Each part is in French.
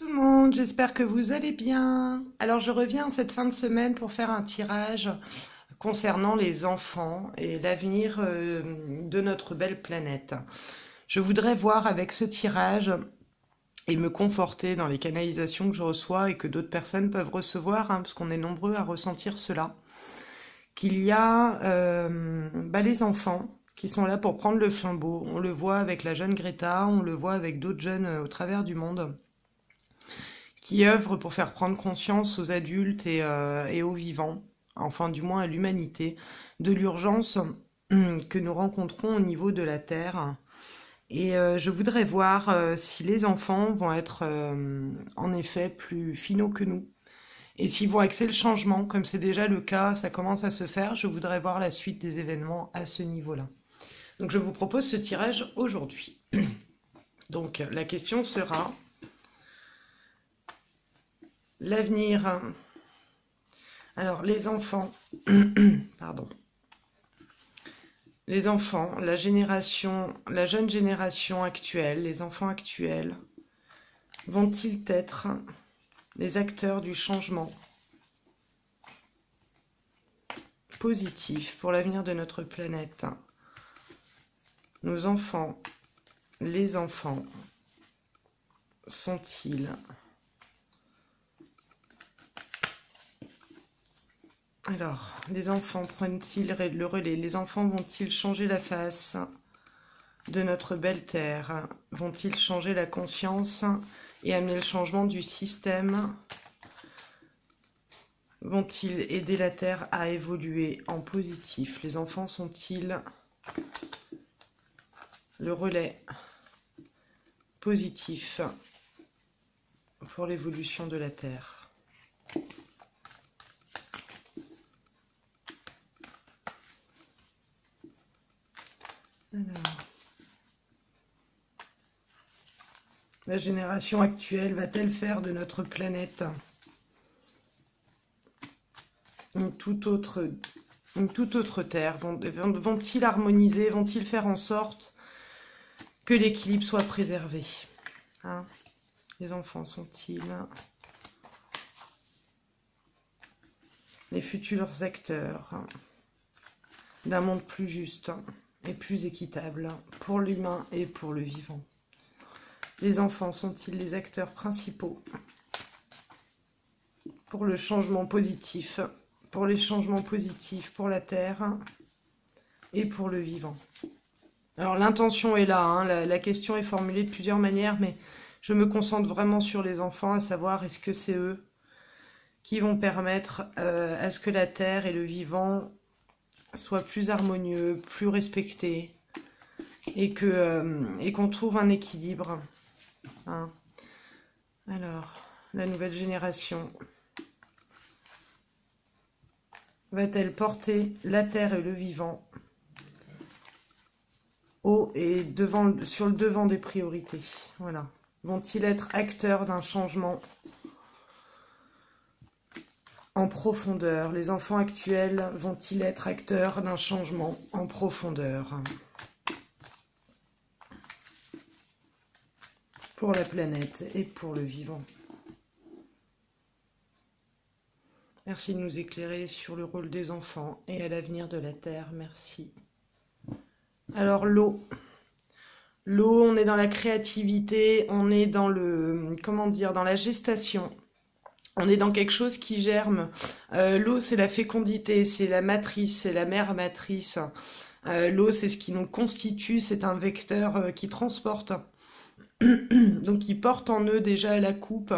Tout le monde, j'espère que vous allez bien. Alors je reviens cette fin de semaine pour faire un tirage concernant les enfants et l'avenir de notre belle planète. Je voudrais voir avec ce tirage et me conforter dans les canalisations que je reçois et que d'autres personnes peuvent recevoir, parce qu'on est nombreux à ressentir cela, qu'il y a les enfants qui sont là pour prendre le flambeau. On le voit avec la jeune Greta, on le voit avec d'autres jeunes au travers du monde, qui œuvrent pour faire prendre conscience aux adultes et aux vivants, enfin du moins à l'humanité, de l'urgence que nous rencontrons au niveau de la Terre. Et je voudrais voir si les enfants vont être en effet plus finaux que nous, et s'ils vont axer le changement, comme c'est déjà le cas, ça commence à se faire. Je voudrais voir la suite des événements à ce niveau-là. Donc je vous propose ce tirage aujourd'hui. Donc la question sera... L'avenir. Alors, les enfants, pardon. Les enfants, la jeune génération actuelle, les enfants actuels, vont-ils être les acteurs du changement positif pour l'avenir de notre planète? Nos enfants, les enfants, sont-ils... Alors, les enfants prennent-ils le relais? Les enfants vont-ils changer la face de notre belle terre? Vont-ils changer la conscience et amener le changement du système? Vont-ils aider la terre à évoluer en positif? Les enfants sont-ils le relais positif pour l'évolution de la terre? Alors, la génération actuelle va-t-elle faire de notre planète une toute autre terre? Vont-ils harmoniser? Vont-ils faire en sorte que l'équilibre soit préservé, hein? Les enfants sont-ils les futurs acteurs d'un monde plus juste et plus équitable pour l'humain et pour le vivant? Les enfants sont-ils les acteurs principaux pour le changement positif, pour les changements positifs pour la Terre et pour le vivant? Alors l'intention est là, hein, la question est formulée de plusieurs manières, mais je me concentre vraiment sur les enfants, à savoir est-ce que c'est eux qui vont permettre à ce que la Terre et le vivant soit plus harmonieux, plus respecté, et qu'on trouve un équilibre, hein. Alors, la nouvelle génération va-t-elle porter la terre et le vivant haut et sur le devant des priorités? Voilà. Vont-ils être acteurs d'un changement en profondeur? Les enfants actuels vont-ils être acteurs d'un changement en profondeur pour la planète et pour le vivant? Merci de nous éclairer sur le rôle des enfants et à l'avenir de la Terre. Merci. Alors l'eau. L'eau, on est dans la créativité, on est dans le, comment dire, dans la gestation. On est dans quelque chose qui germe. L'eau, c'est la fécondité, c'est la matrice, c'est la mère matrice. L'eau, c'est ce qui nous constitue, c'est un vecteur qui transporte, donc qui porte en eux déjà à la coupe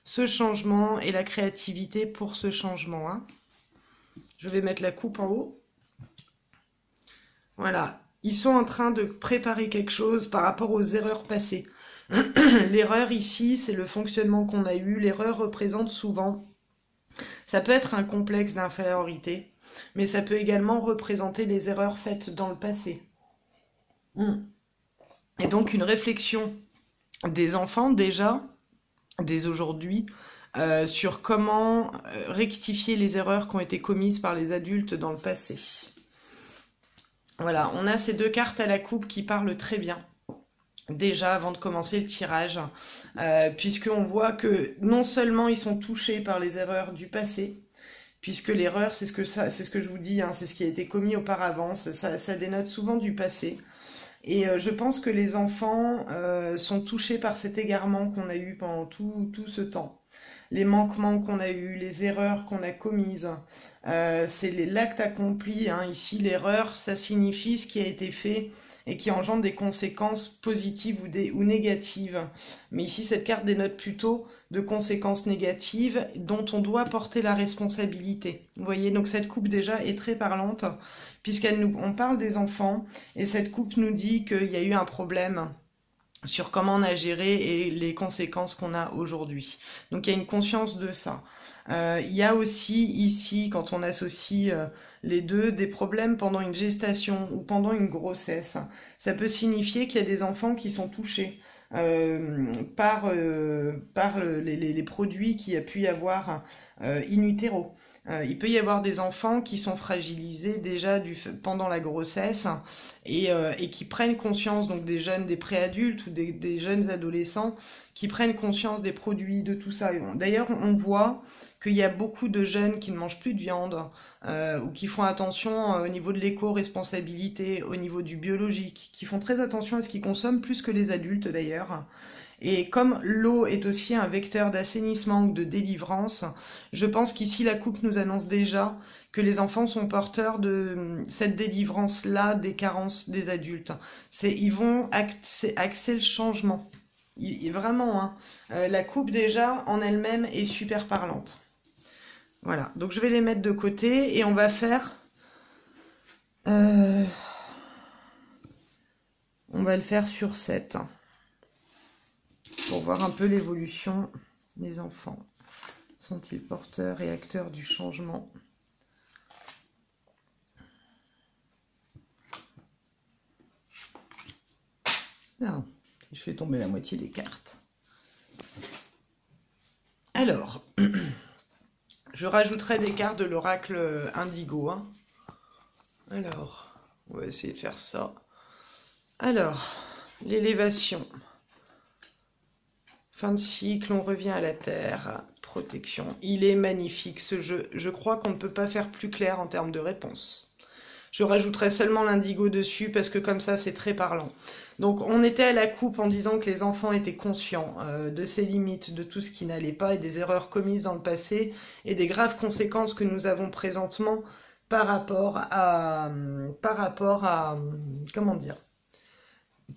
ce changement et la créativité pour ce changement, hein. Je vais mettre la coupe en haut. Voilà. Ils sont en train de préparer quelque chose par rapport aux erreurs passées. L'erreur ici, c'est le fonctionnement qu'on a eu. L'erreur représente souvent, ça peut être un complexe d'infériorité, mais ça peut également représenter les erreurs faites dans le passé. Et donc une réflexion des enfants déjà, dès aujourd'hui, sur comment rectifier les erreurs qui ont été commises par les adultes dans le passé. Voilà, on a ces deux cartes à la coupe qui parlent très bien déjà avant de commencer le tirage, puisqu'on voit que non seulement ils sont touchés par les erreurs du passé, puisque l'erreur, c'est ce que je vous dis, hein, c'est ce qui a été commis auparavant, ça dénote souvent du passé. Et je pense que les enfants sont touchés par cet égarement qu'on a eu pendant tout ce temps. Les manquements qu'on a eus, les erreurs qu'on a commises, c'est l'acte accompli. Hein. Ici, l'erreur, ça signifie ce qui a été fait et qui engendre des conséquences positives ou négatives. Mais ici, cette carte dénote plutôt de conséquences négatives dont on doit porter la responsabilité. Vous voyez, donc cette coupe déjà est très parlante, on parle des enfants, et cette coupe nous dit qu'il y a eu un problème sur comment on a géré et les conséquences qu'on a aujourd'hui. Donc il y a une conscience de ça. Il y a aussi ici, quand on associe les deux, des problèmes pendant une gestation ou pendant une grossesse. Ça peut signifier qu'il y a des enfants qui sont touchés par les produits qu'il y a pu y avoir in utero. Il peut y avoir des enfants qui sont fragilisés déjà pendant la grossesse et qui prennent conscience, donc des préadultes ou des jeunes adolescents qui prennent conscience des produits, de tout ça. D'ailleurs, on voit qu'il y a beaucoup de jeunes qui ne mangent plus de viande ou qui font attention au niveau de l'éco-responsabilité, au niveau du biologique, qui font très attention à ce qu'ils consomment plus que les adultes d'ailleurs. Et comme l'eau est aussi un vecteur d'assainissement ou de délivrance, je pense qu'ici la coupe nous annonce déjà que les enfants sont porteurs de cette délivrance-là des carences des adultes. Ils vont axer le changement. Vraiment, hein. La coupe déjà en elle-même est super parlante. Voilà, donc je vais les mettre de côté et on va faire... on va le faire sur 7. Pour voir un peu l'évolution des enfants. Sont-ils porteurs et acteurs du changement? Non, je fais tomber la moitié des cartes. Alors, je rajouterai des cartes de l'oracle indigo. Hein. Alors, on va essayer de faire ça. Alors, l'élévation. Fin de cycle, on revient à la terre, protection. Il est magnifique ce jeu. Je crois qu'on ne peut pas faire plus clair en termes de réponse. Je rajouterai seulement l'indigo dessus parce que comme ça c'est très parlant. Donc on était à la coupe en disant que les enfants étaient conscients de ses limites, de tout ce qui n'allait pas et des erreurs commises dans le passé et des graves conséquences que nous avons présentement par rapport à comment dire,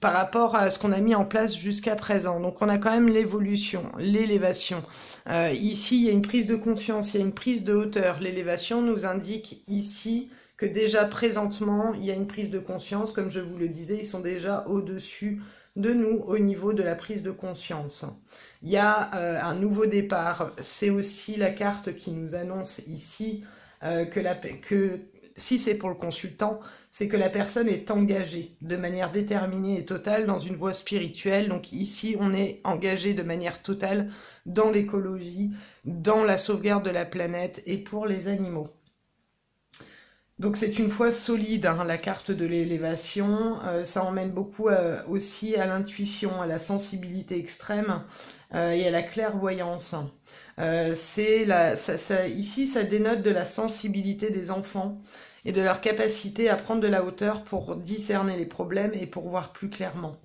par rapport à ce qu'on a mis en place jusqu'à présent. Donc on a quand même l'évolution, l'élévation. Ici, il y a une prise de conscience, il y a une prise de hauteur. L'élévation nous indique ici que déjà présentement, il y a une prise de conscience. Comme je vous le disais, ils sont déjà au-dessus de nous au niveau de la prise de conscience. Il y a un nouveau départ. C'est aussi la carte qui nous annonce ici que si c'est pour le consultant, c'est que la personne est engagée de manière déterminée et totale dans une voie spirituelle. Donc ici, on est engagé de manière totale dans l'écologie, dans la sauvegarde de la planète et pour les animaux. Donc c'est une foi solide, hein, la carte de l'élévation. Ça emmène beaucoup aussi à l'intuition, à la sensibilité extrême et à la clairvoyance. Ici, ça dénote de la sensibilité des enfants et de leur capacité à prendre de la hauteur pour discerner les problèmes et pour voir plus clairement.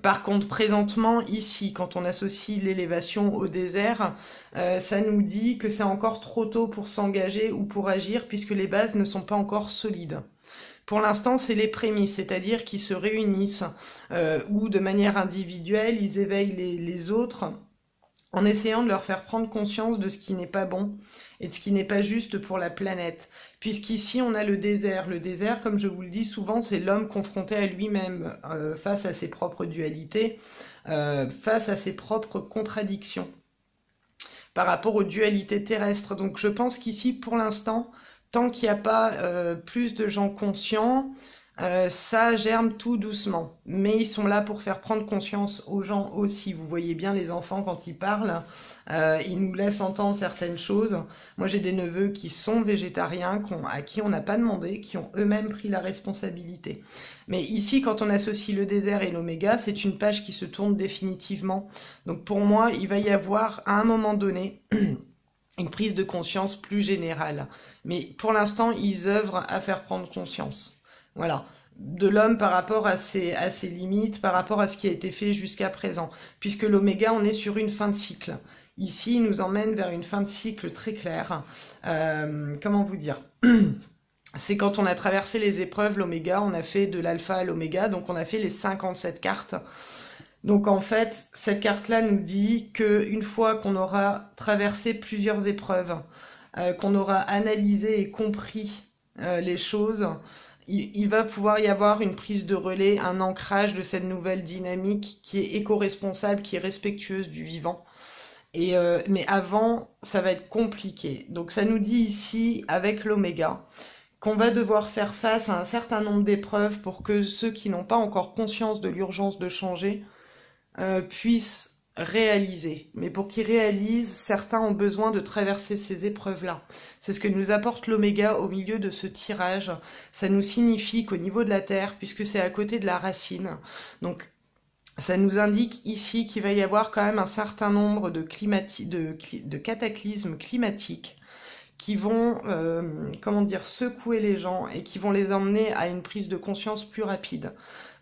Par contre, présentement, ici, quand on associe l'élévation au désert, ça nous dit que c'est encore trop tôt pour s'engager ou pour agir puisque les bases ne sont pas encore solides. Pour l'instant, c'est les prémices, c'est-à-dire qu'ils se réunissent ou de manière individuelle, ils éveillent les autres en essayant de leur faire prendre conscience de ce qui n'est pas bon et de ce qui n'est pas juste pour la planète. Puisqu'ici, on a le désert. Le désert, comme je vous le dis souvent, c'est l'homme confronté à lui-même, face à ses propres dualités, face à ses propres contradictions, par rapport aux dualités terrestres. Donc je pense qu'ici, pour l'instant, tant qu'il n'y a pas plus de gens conscients, Ça germe tout doucement, mais ils sont là pour faire prendre conscience aux gens aussi. Vous voyez bien les enfants quand ils parlent, ils nous laissent entendre certaines choses. Moi j'ai des neveux qui sont végétariens, à qui on n'a pas demandé, qui ont eux-mêmes pris la responsabilité. Mais ici, quand on associe le désert et l'oméga, c'est une page qui se tourne définitivement. Donc pour moi, il va y avoir à un moment donné une prise de conscience plus générale. Mais pour l'instant, ils œuvrent à faire prendre conscience. Voilà, de l'homme par rapport à ses limites, par rapport à ce qui a été fait jusqu'à présent. Puisque l'oméga, on est sur une fin de cycle. Ici, il nous emmène vers une fin de cycle très claire. Comment vous dire? C'est quand on a traversé les épreuves, l'oméga, on a fait de l'alpha à l'oméga, donc on a fait les 57 cartes. Donc en fait, cette carte-là nous dit qu'une fois qu'on aura traversé plusieurs épreuves, qu'on aura analysé et compris les choses, il va pouvoir y avoir une prise de relais, un ancrage de cette nouvelle dynamique qui est éco-responsable, qui est respectueuse du vivant. Mais avant, ça va être compliqué. Donc ça nous dit ici, avec l'oméga, qu'on va devoir faire face à un certain nombre d'épreuves pour que ceux qui n'ont pas encore conscience de l'urgence de changer puissent réaliser. Mais pour qu'ils réalisent, certains ont besoin de traverser ces épreuves-là. C'est ce que nous apporte l'oméga au milieu de ce tirage. Ça nous signifie qu'au niveau de la Terre, puisque c'est à côté de la racine, donc ça nous indique ici qu'il va y avoir quand même un certain nombre de cataclysmes climatiques qui vont, comment dire, secouer les gens et qui vont les emmener à une prise de conscience plus rapide.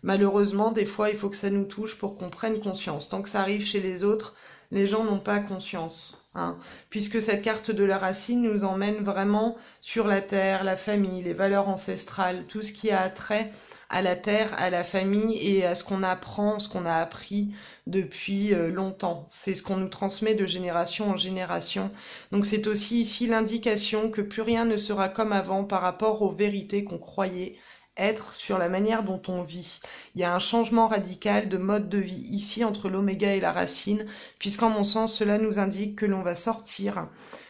Malheureusement, des fois, il faut que ça nous touche pour qu'on prenne conscience. Tant que ça arrive chez les autres, les gens n'ont pas conscience. Hein, puisque cette carte de la racine nous emmène vraiment sur la terre, la famille, les valeurs ancestrales, tout ce qui a trait à la terre, à la famille et à ce qu'on apprend, ce qu'on a appris depuis longtemps. C'est ce qu'on nous transmet de génération en génération. Donc c'est aussi ici l'indication que plus rien ne sera comme avant par rapport aux vérités qu'on croyait être sur la manière dont on vit. Il y a un changement radical de mode de vie ici entre l'oméga et la racine, puisqu'en mon sens, cela nous indique que l'on va sortir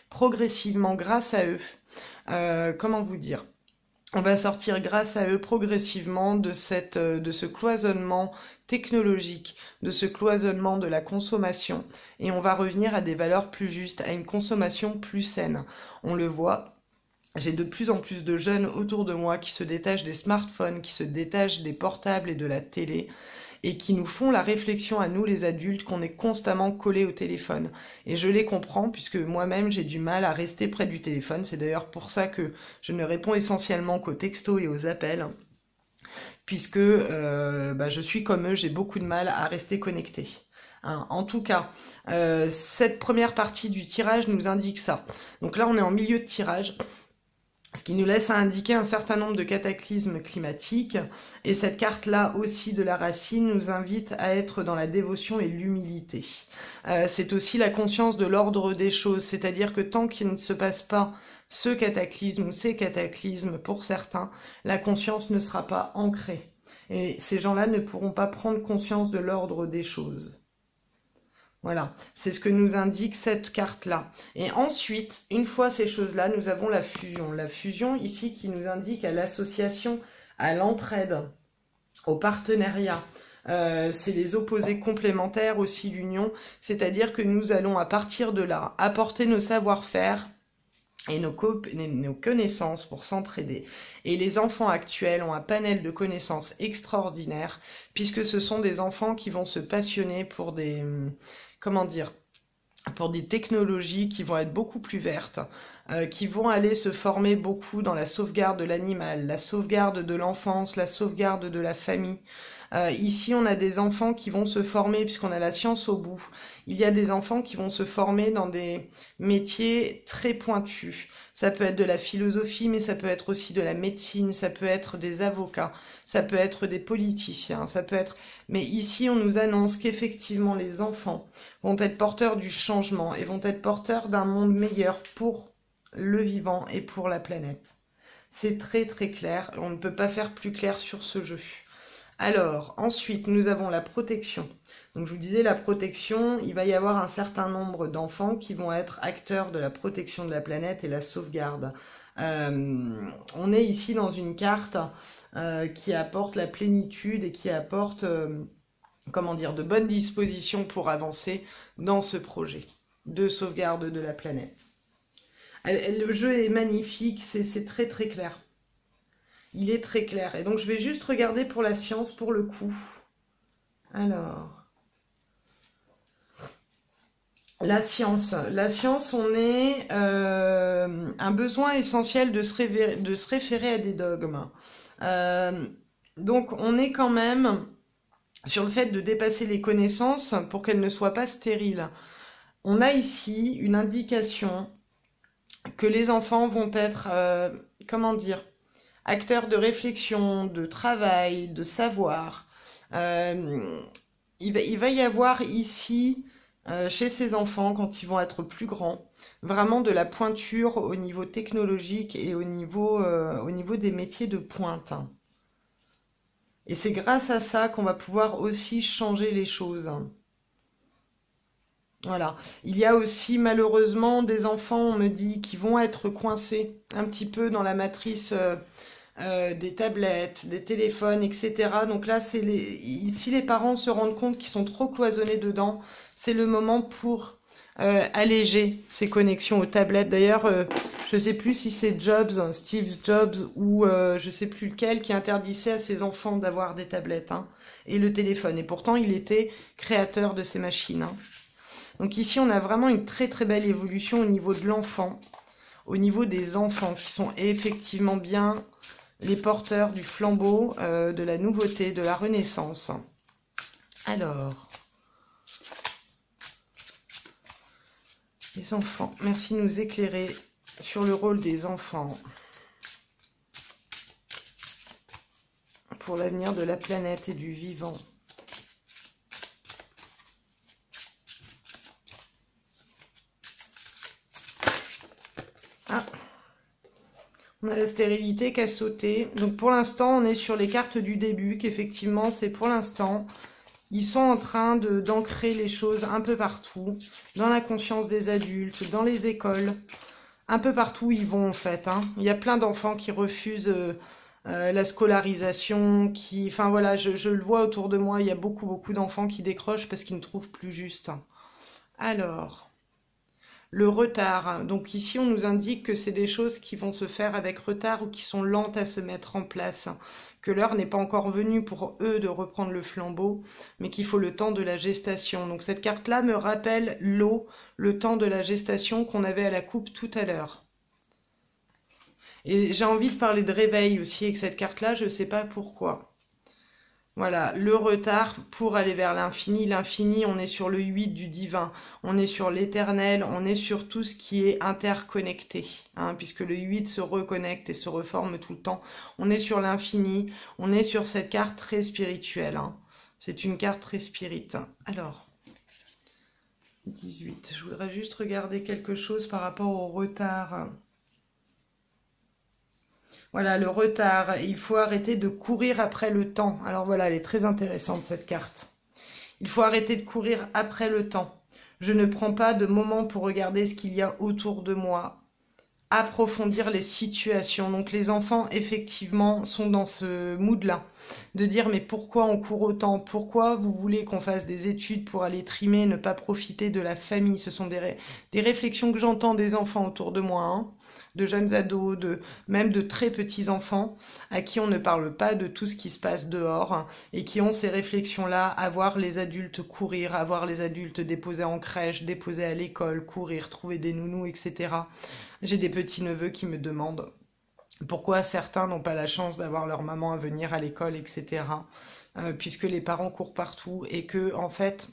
progressivement grâce à eux. Comment vous dire ? On va sortir grâce à eux progressivement de ce cloisonnement technologique, de ce cloisonnement de la consommation, et on va revenir à des valeurs plus justes, à une consommation plus saine. On le voit. J'ai de plus en plus de jeunes autour de moi qui se détachent des smartphones, qui se détachent des portables et de la télé, et qui nous font la réflexion à nous les adultes qu'on est constamment collés au téléphone. Et je les comprends puisque moi-même j'ai du mal à rester près du téléphone. C'est d'ailleurs pour ça que je ne réponds essentiellement qu'aux textos et aux appels, puisque je suis comme eux, j'ai beaucoup de mal à rester connectée. Hein, en tout cas, cette première partie du tirage nous indique ça. Donc là on est en milieu de tirage, ce qui nous laisse à indiquer un certain nombre de cataclysmes climatiques. Et cette carte-là aussi de la racine nous invite à être dans la dévotion et l'humilité. C'est aussi la conscience de l'ordre des choses, c'est-à-dire que tant qu'il ne se passe pas ce cataclysme ou ces cataclysmes pour certains, la conscience ne sera pas ancrée. Et ces gens-là ne pourront pas prendre conscience de l'ordre des choses. Voilà, c'est ce que nous indique cette carte-là. Et ensuite, une fois ces choses-là, nous avons la fusion. La fusion ici qui nous indique à l'association, à l'entraide, au partenariat. C'est les opposés complémentaires aussi, l'union. C'est-à-dire que nous allons à partir de là apporter nos savoir-faire et nos connaissances pour s'entraider. Et les enfants actuels ont un panel de connaissances extraordinaires, puisque ce sont des enfants qui vont se passionner pour des... comment dire, pour des technologies qui vont être beaucoup plus vertes, qui vont aller se former beaucoup dans la sauvegarde de l'animal, la sauvegarde de l'enfance, la sauvegarde de la famille. Ici, on a des enfants qui vont se former, puisqu'on a la science au bout. Il y a des enfants qui vont se former dans des métiers très pointus. Ça peut être de la philosophie, mais ça peut être aussi de la médecine, ça peut être des avocats, ça peut être des politiciens, ça peut être... Mais ici, on nous annonce qu'effectivement, les enfants vont être porteurs du changement et vont être porteurs d'un monde meilleur pour le vivant et pour la planète. C'est très très clair, on ne peut pas faire plus clair sur ce jeu. Alors, ensuite, nous avons la protection. Donc, je vous disais, la protection, il va y avoir un certain nombre d'enfants qui vont être acteurs de la protection de la planète et la sauvegarde. On est ici dans une carte qui apporte la plénitude et qui apporte, comment dire, de bonnes dispositions pour avancer dans ce projet de sauvegarde de la planète. Le jeu est magnifique, c'est très très clair. Il est très clair. Et donc, je vais juste regarder pour la science, pour le coup. Alors, la science, on est un besoin essentiel de se référer à des dogmes. Donc, on est quand même sur le fait de dépasser les connaissances pour qu'elles ne soient pas stériles. On a ici une indication que les enfants vont être, comment dire, acteurs de réflexion, de travail, de savoir. Il va y avoir ici, chez ces enfants, quand ils vont être plus grands, vraiment de la pointure au niveau technologique et au niveau des métiers de pointe. Et c'est grâce à ça qu'on va pouvoir aussi changer les choses. Voilà. Il y a aussi malheureusement des enfants, on me dit, qui vont être coincés un petit peu dans la matrice des tablettes, des téléphones, etc. Donc là, si les parents se rendent compte qu'ils sont trop cloisonnés dedans, c'est le moment pour alléger ces connexions aux tablettes. D'ailleurs, je ne sais plus si c'est Steve Jobs ou je ne sais plus lequel qui interdisait à ses enfants d'avoir des tablettes et le téléphone. Et pourtant, il était créateur de ces machines. Donc ici, on a vraiment une très très belle évolution au niveau de l'enfant, au niveau des enfants qui sont effectivement bien les porteurs du flambeau, de la nouveauté, de la renaissance. Alors, les enfants, merci de nous éclairer sur le rôle des enfants pour l'avenir de la planète et du vivant. Ah, on a la stérilité qui a sauté. Donc pour l'instant, on est sur les cartes du début, qu'effectivement, c'est pour l'instant. Ils sont en train d'ancrer les choses un peu partout, dans la conscience des adultes, dans les écoles. Un peu partout ils vont en fait. Il y a plein d'enfants qui refusent la scolarisation, enfin voilà, je le vois autour de moi, il y a beaucoup d'enfants qui décrochent parce qu'ils ne trouvent plus juste. Alors... Le retard, donc ici on nous indique que c'est des choses qui vont se faire avec retard ou qui sont lentes à se mettre en place, que l'heure n'est pas encore venue pour eux de reprendre le flambeau, mais qu'il faut le temps de la gestation. Donc cette carte-là me rappelle l'eau, le temps de la gestation qu'on avait à la coupe tout à l'heure. Et j'ai envie de parler de réveil aussi avec cette carte-là, je ne sais pas pourquoi. Voilà, le retard pour aller vers l'infini. L'infini, on est sur le 8 du divin, on est sur l'éternel, on est sur tout ce qui est interconnecté, puisque le 8 se reconnecte et se reforme tout le temps. On est sur l'infini, on est sur cette carte très spirituelle. C'est une carte très spirite. Alors, 18, je voudrais juste regarder quelque chose par rapport au retard. Voilà, le retard. Il faut arrêter de courir après le temps. Alors voilà, elle est très intéressante cette carte. Il faut arrêter de courir après le temps. Je ne prends pas de moment pour regarder ce qu'il y a autour de moi. Approfondir les situations. Donc les enfants, effectivement, sont dans ce mood-là. De dire, mais pourquoi on court autant? Pourquoi vous voulez qu'on fasse des études pour aller trimer, ne pas profiter de la famille? Ce sont des réflexions que j'entends des enfants autour de moi, de jeunes ados, même de très petits enfants, à qui on ne parle pas de tout ce qui se passe dehors, et qui ont ces réflexions-là, à voir les adultes courir, à voir les adultes déposés en crèche, déposés à l'école, courir, trouver des nounous, etc. J'ai des petits-neveux qui me demandent pourquoi certains n'ont pas la chance d'avoir leur maman à venir à l'école, etc. Puisque les parents courent partout et que, en fait,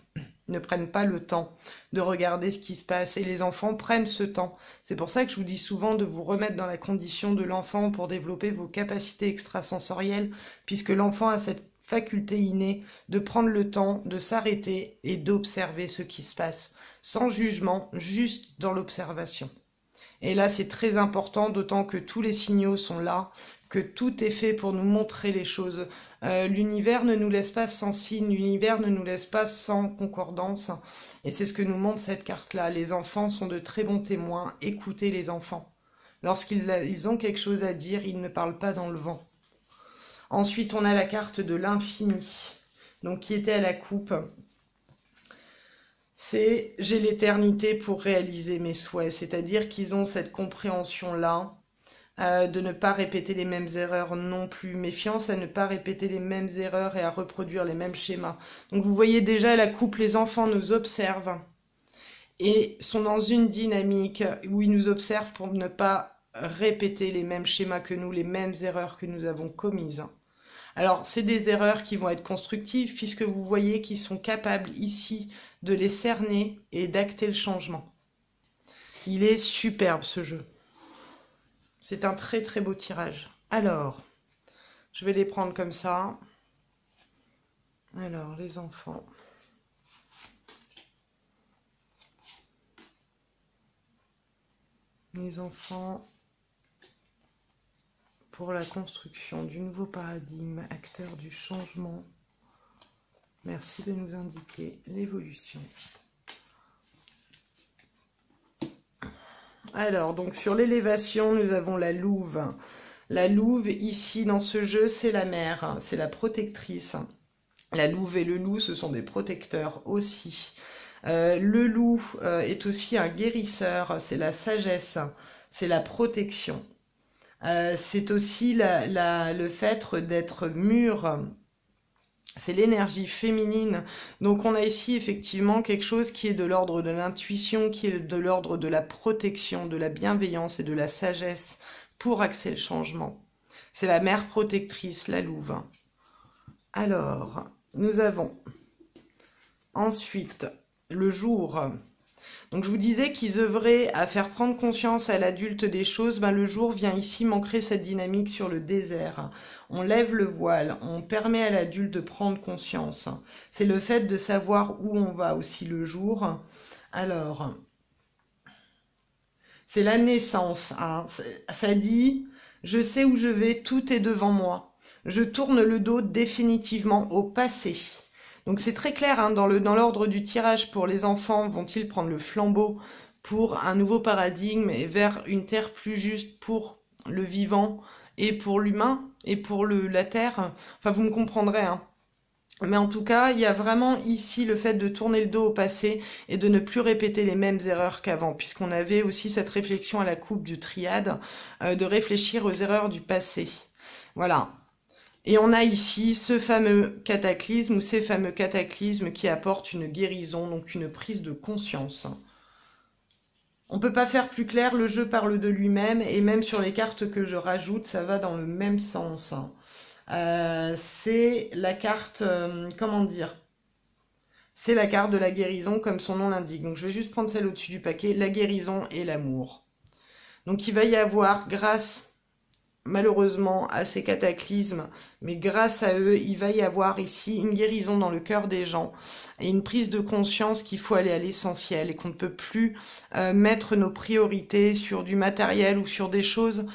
ne prennent pas le temps de regarder ce qui se passe. Et les enfants prennent ce temps. C'est pour ça que je vous dis souvent de vous remettre dans la condition de l'enfant pour développer vos capacités extrasensorielles, puisque l'enfant a cette faculté innée de prendre le temps, de s'arrêter et d'observer ce qui se passe, sans jugement, juste dans l'observation. Et là, c'est très important, d'autant que tous les signaux sont là, que tout est fait pour nous montrer les choses. L'univers ne nous laisse pas sans signe, l'univers ne nous laisse pas sans concordance. Et c'est ce que nous montre cette carte-là. Les enfants sont de très bons témoins. Écoutez les enfants. Lorsqu'ils ont quelque chose à dire, ils ne parlent pas dans le vent. Ensuite, on a la carte de l'infini, donc qui était à la coupe. C'est « j'ai l'éternité pour réaliser mes souhaits », c'est-à-dire qu'ils ont cette compréhension-là, de ne pas répéter les mêmes erreurs non plus, méfiance à ne pas répéter les mêmes erreurs et à reproduire les mêmes schémas. Donc vous voyez déjà la coupe, les enfants nous observent et sont dans une dynamique où ils nous observent pour ne pas répéter les mêmes schémas que nous, les mêmes erreurs que nous avons commises. Alors c'est des erreurs qui vont être constructives puisque vous voyez qu'ils sont capables ici de les cerner et d'acter le changement. Il est superbe ce jeu. C'est un très très beau tirage. Alors, je vais les prendre comme ça. Alors, les enfants. Les enfants pour la construction du nouveau paradigme, acteurs du changement. Merci de nous indiquer l'évolution. Alors, donc sur l'élévation, nous avons la louve. La louve, ici, dans ce jeu, c'est la mère, c'est la protectrice. La louve et le loup, ce sont des protecteurs aussi. Le loup est aussi un guérisseur, c'est la sagesse, c'est la protection. C'est aussi le fait d'être mûr. C'est l'énergie féminine. Donc on a ici effectivement quelque chose qui est de l'ordre de l'intuition, qui est de l'ordre de la protection, de la bienveillance et de la sagesse pour axer le changement. C'est la mère protectrice, la louve. Alors, nous avons ensuite le jour. Donc je vous disais qu'ils œuvraient à faire prendre conscience à l'adulte des choses. Ben, le jour vient ici manquer cette dynamique sur le désert. On lève le voile, on permet à l'adulte de prendre conscience. C'est le fait de savoir où on va aussi le jour. Alors, c'est la naissance. Hein. Ça dit, je sais où je vais, tout est devant moi. Je tourne le dos définitivement au passé. Donc c'est très clair, hein, dans l'ordre du tirage pour les enfants, vont-ils prendre le flambeau pour un nouveau paradigme et vers une terre plus juste pour le vivant et pour l'humain et pour la terre. Enfin, vous me comprendrez, hein. Mais en tout cas, il y a vraiment ici le fait de tourner le dos au passé et de ne plus répéter les mêmes erreurs qu'avant, puisqu'on avait aussi cette réflexion à la coupe du triade, de réfléchir aux erreurs du passé. Voilà. Et on a ici ce fameux cataclysme ou ces fameux cataclysmes qui apportent une guérison, donc une prise de conscience. On ne peut pas faire plus clair, le jeu parle de lui-même et même sur les cartes que je rajoute, ça va dans le même sens. C'est la carte, comment dire, c'est la carte de la guérison comme son nom l'indique. Donc je vais juste prendre celle au-dessus du paquet, la guérison et l'amour. Donc il va y avoir, grâce malheureusement à ces cataclysmes, mais grâce à eux, il va y avoir ici une guérison dans le cœur des gens et une prise de conscience qu'il faut aller à l'essentiel et qu'on ne peut plus mettre nos priorités sur du matériel ou sur des choses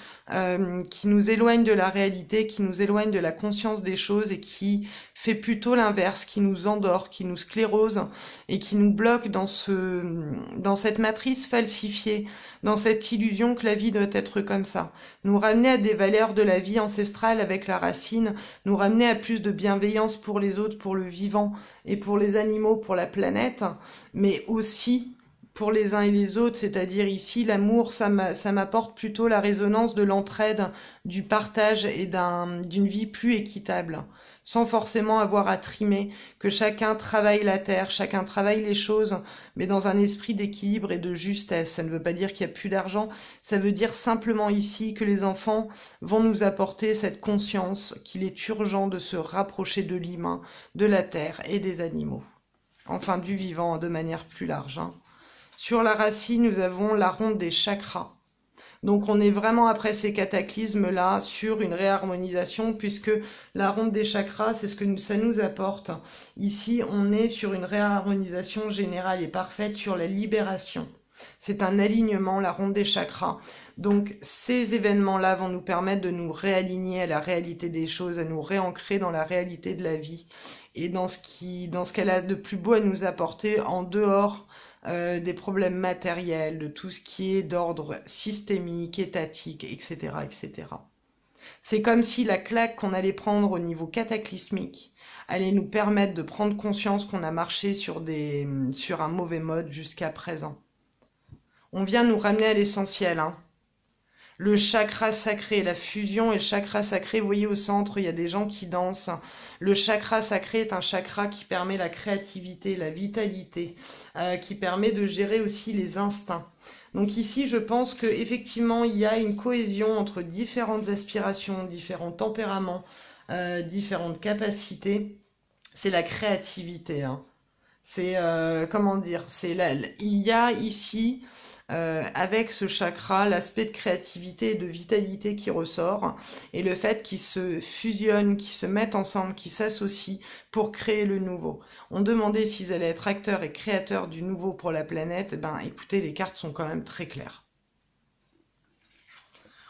qui nous éloignent de la réalité, qui nous éloignent de la conscience des choses et qui fait plutôt l'inverse, qui nous endort, qui nous sclérose et qui nous bloque dans cette matrice falsifiée, dans cette illusion que la vie doit être comme ça. Nous ramener à des valeurs de la vie ancestrale avec la racine, nous ramener à plus de bienveillance pour les autres, pour le vivant et pour les animaux, pour la planète, mais aussi pour les uns et les autres, c'est-à-dire ici l'amour, ça m'apporte plutôt la résonance de l'entraide, du partage et d'une vie plus équitable, sans forcément avoir à trimer, que chacun travaille la terre, chacun travaille les choses, mais dans un esprit d'équilibre et de justesse. Ça ne veut pas dire qu'il n'y a plus d'argent, ça veut dire simplement ici que les enfants vont nous apporter cette conscience qu'il est urgent de se rapprocher de l'humain, de la terre et des animaux. Enfin, du vivant de manière plus large, hein. Sur la racine, nous avons la ronde des chakras. Donc on est vraiment après ces cataclysmes-là sur une réharmonisation puisque la ronde des chakras, c'est ce que ça nous apporte. Ici, on est sur une réharmonisation générale et parfaite sur la libération. C'est un alignement, la ronde des chakras. Donc ces événements-là vont nous permettre de nous réaligner à la réalité des choses, à nous réancrer dans la réalité de la vie et dans ce qu'elle a de plus beau à nous apporter en dehors des problèmes matériels, de tout ce qui est d'ordre systémique, étatique, etc., etc. C'est comme si la claque qu'on allait prendre au niveau cataclysmique allait nous permettre de prendre conscience qu'on a marché sur un mauvais mode jusqu'à présent. On vient nous ramener à l'essentiel, hein. Le chakra sacré, la fusion et le chakra sacré, vous voyez au centre, il y a des gens qui dansent. Le chakra sacré est un chakra qui permet la créativité, la vitalité, qui permet de gérer aussi les instincts. Donc ici, je pense qu'effectivement, il y a une cohésion entre différentes aspirations, différents tempéraments, différentes capacités. C'est la créativité, hein. C'est, comment dire, il y a ici... avec ce chakra, l'aspect de créativité et de vitalité qui ressort, et le fait qu'ils se fusionnent, qu'ils se mettent ensemble, qu'ils s'associent pour créer le nouveau. On demandait s'ils allaient être acteurs et créateurs du nouveau pour la planète. Ben, écoutez, les cartes sont quand même très claires.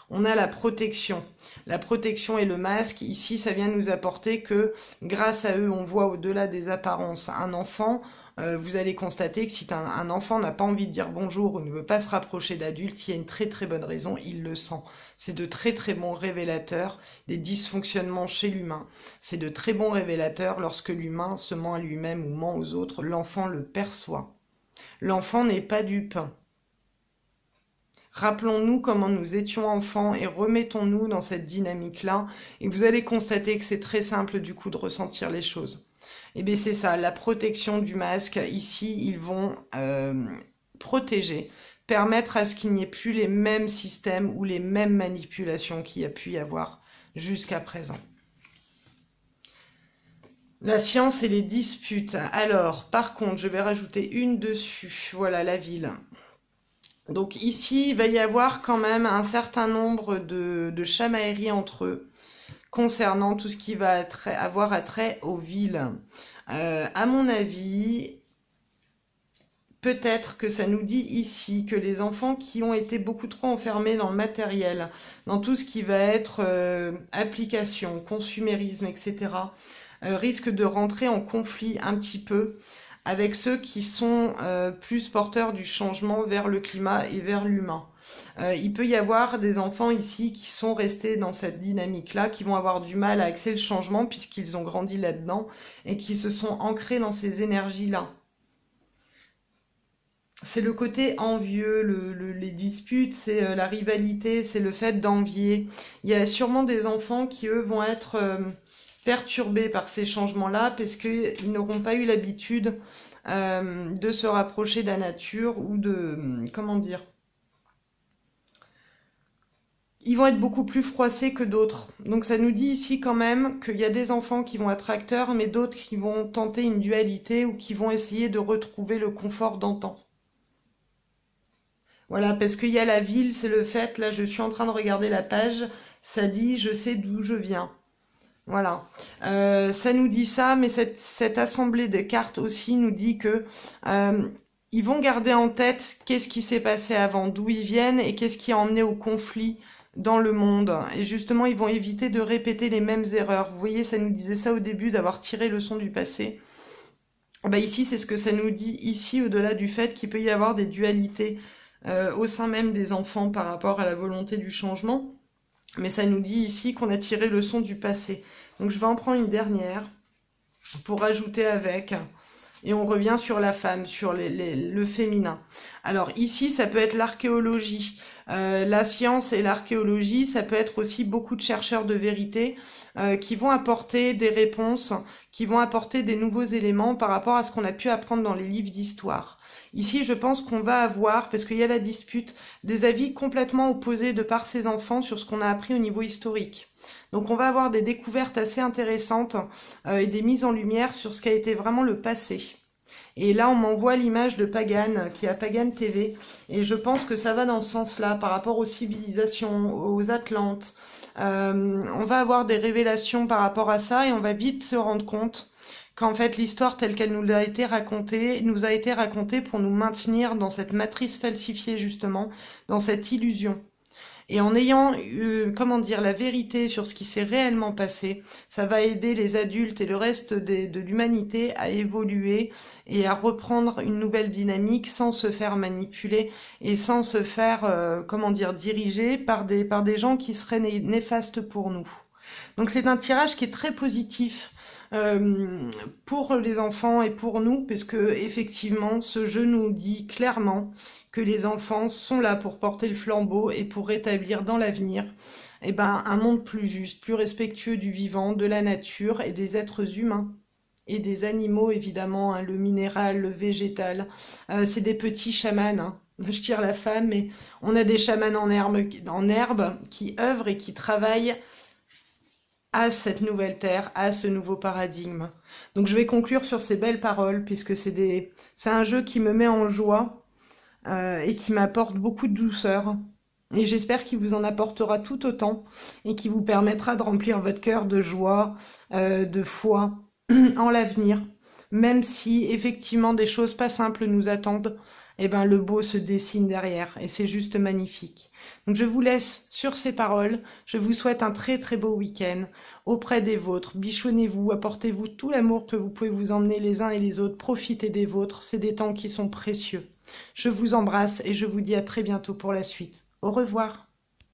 On a la protection. La protection et le masque, ici, ça vient nous apporter que grâce à eux, on voit au-delà des apparences. Un enfant, vous allez constater que si un enfant n'a pas envie de dire bonjour ou ne veut pas se rapprocher d'adultes, il y a une très très bonne raison, il le sent. C'est de très très bons révélateurs des dysfonctionnements chez l'humain. C'est de très bons révélateurs lorsque l'humain se ment à lui-même ou ment aux autres, l'enfant le perçoit. L'enfant n'est pas dupe. Rappelons-nous comment nous étions enfants et remettons-nous dans cette dynamique-là et vous allez constater que c'est très simple du coup de ressentir les choses. Et bien c'est ça, la protection du masque. Ici, ils vont protéger, permettre à ce qu'il n'y ait plus les mêmes systèmes ou les mêmes manipulations qu'il y a pu y avoir jusqu'à présent. La science et les disputes. Alors, par contre, je vais rajouter une dessus. Voilà, la ville. Donc ici, il va y avoir quand même un certain nombre de chamailleries entre eux concernant tout ce qui va avoir attrait aux villes. À mon avis, peut-être que ça nous dit ici que les enfants qui ont été beaucoup trop enfermés dans le matériel, dans tout ce qui va être application, consumérisme, etc., risquent de rentrer en conflit un petit peu avec ceux qui sont plus porteurs du changement vers le climat et vers l'humain. Il peut y avoir des enfants ici qui sont restés dans cette dynamique-là, qui vont avoir du mal à accéder au changement puisqu'ils ont grandi là-dedans et qui se sont ancrés dans ces énergies-là. C'est le côté envieux, les disputes, c'est la rivalité, c'est le fait d'envier. Il y a sûrement des enfants qui, eux, vont être perturbés par ces changements-là parce qu'ils n'auront pas eu l'habitude de se rapprocher de la nature ou de... comment dire, ils vont être beaucoup plus froissés que d'autres. Donc ça nous dit ici quand même qu'il y a des enfants qui vont être acteurs, mais d'autres qui vont tenter une dualité ou qui vont essayer de retrouver le confort d'antan. Voilà, parce qu'il y a la ville, c'est le fait, là je suis en train de regarder la page, ça dit « je sais d'où je viens ». Voilà, ça nous dit ça, mais cette assemblée de cartes aussi nous dit que ils vont garder en tête qu'est-ce qui s'est passé avant, d'où ils viennent et qu'est-ce qui a emmené au conflit dans le monde. Et justement, ils vont éviter de répéter les mêmes erreurs. Vous voyez, ça nous disait ça au début, d'avoir tiré leçon du passé. Bah ici, c'est ce que ça nous dit ici, au-delà du fait qu'il peut y avoir des dualités au sein même des enfants par rapport à la volonté du changement. Mais ça nous dit ici qu'on a tiré leçon du passé. Donc je vais en prendre une dernière pour rajouter avec. Et on revient sur la femme, sur le féminin. Alors ici, ça peut être l'archéologie. La science et l'archéologie, ça peut être aussi beaucoup de chercheurs de vérité qui vont apporter des réponses, qui vont apporter des nouveaux éléments par rapport à ce qu'on a pu apprendre dans les livres d'histoire. Ici, je pense qu'on va avoir, parce qu'il y a la dispute, des avis complètement opposés de par ces enfants sur ce qu'on a appris au niveau historique. Donc on va avoir des découvertes assez intéressantes et des mises en lumière sur ce qu'a été vraiment le passé. Et là, on m'envoie l'image de Pagan, qui est à Pagan TV, et je pense que ça va dans ce sens-là, par rapport aux civilisations, aux Atlantes. On va avoir des révélations par rapport à ça, et on va vite se rendre compte qu'en fait l'histoire telle qu'elle nous a été racontée pour nous maintenir dans cette matrice falsifiée justement, dans cette illusion. Et en ayant, comment dire, la vérité sur ce qui s'est réellement passé, ça va aider les adultes et le reste de l'humanité à évoluer et à reprendre une nouvelle dynamique sans se faire manipuler et sans se faire, comment dire, diriger par des gens qui seraient néfastes pour nous. Donc c'est un tirage qui est très positif pour les enfants et pour nous, puisque effectivement ce jeu nous dit clairement que les enfants sont là pour porter le flambeau et pour rétablir dans l'avenir un monde plus juste, plus respectueux du vivant, de la nature et des êtres humains. Et des animaux évidemment, hein, le minéral, le végétal, c'est des petits chamans, hein. Je tire la femme, mais on a des chamans en herbe qui œuvrent et qui travaillent à cette nouvelle terre, à ce nouveau paradigme. Donc je vais conclure sur ces belles paroles, puisque c'est un jeu qui me met en joie et qui m'apporte beaucoup de douceur. Et j'espère qu'il vous en apportera tout autant et qui vous permettra de remplir votre cœur de joie, de foi en l'avenir. Même si effectivement des choses pas simples nous attendent, le beau se dessine derrière et c'est juste magnifique. Donc je vous laisse sur ces paroles. Je vous souhaite un très très beau week-end auprès des vôtres. Bichonnez-vous, apportez-vous tout l'amour que vous pouvez vous emmener les uns et les autres. Profitez des vôtres, c'est des temps qui sont précieux. Je vous embrasse et je vous dis à très bientôt pour la suite. Au revoir.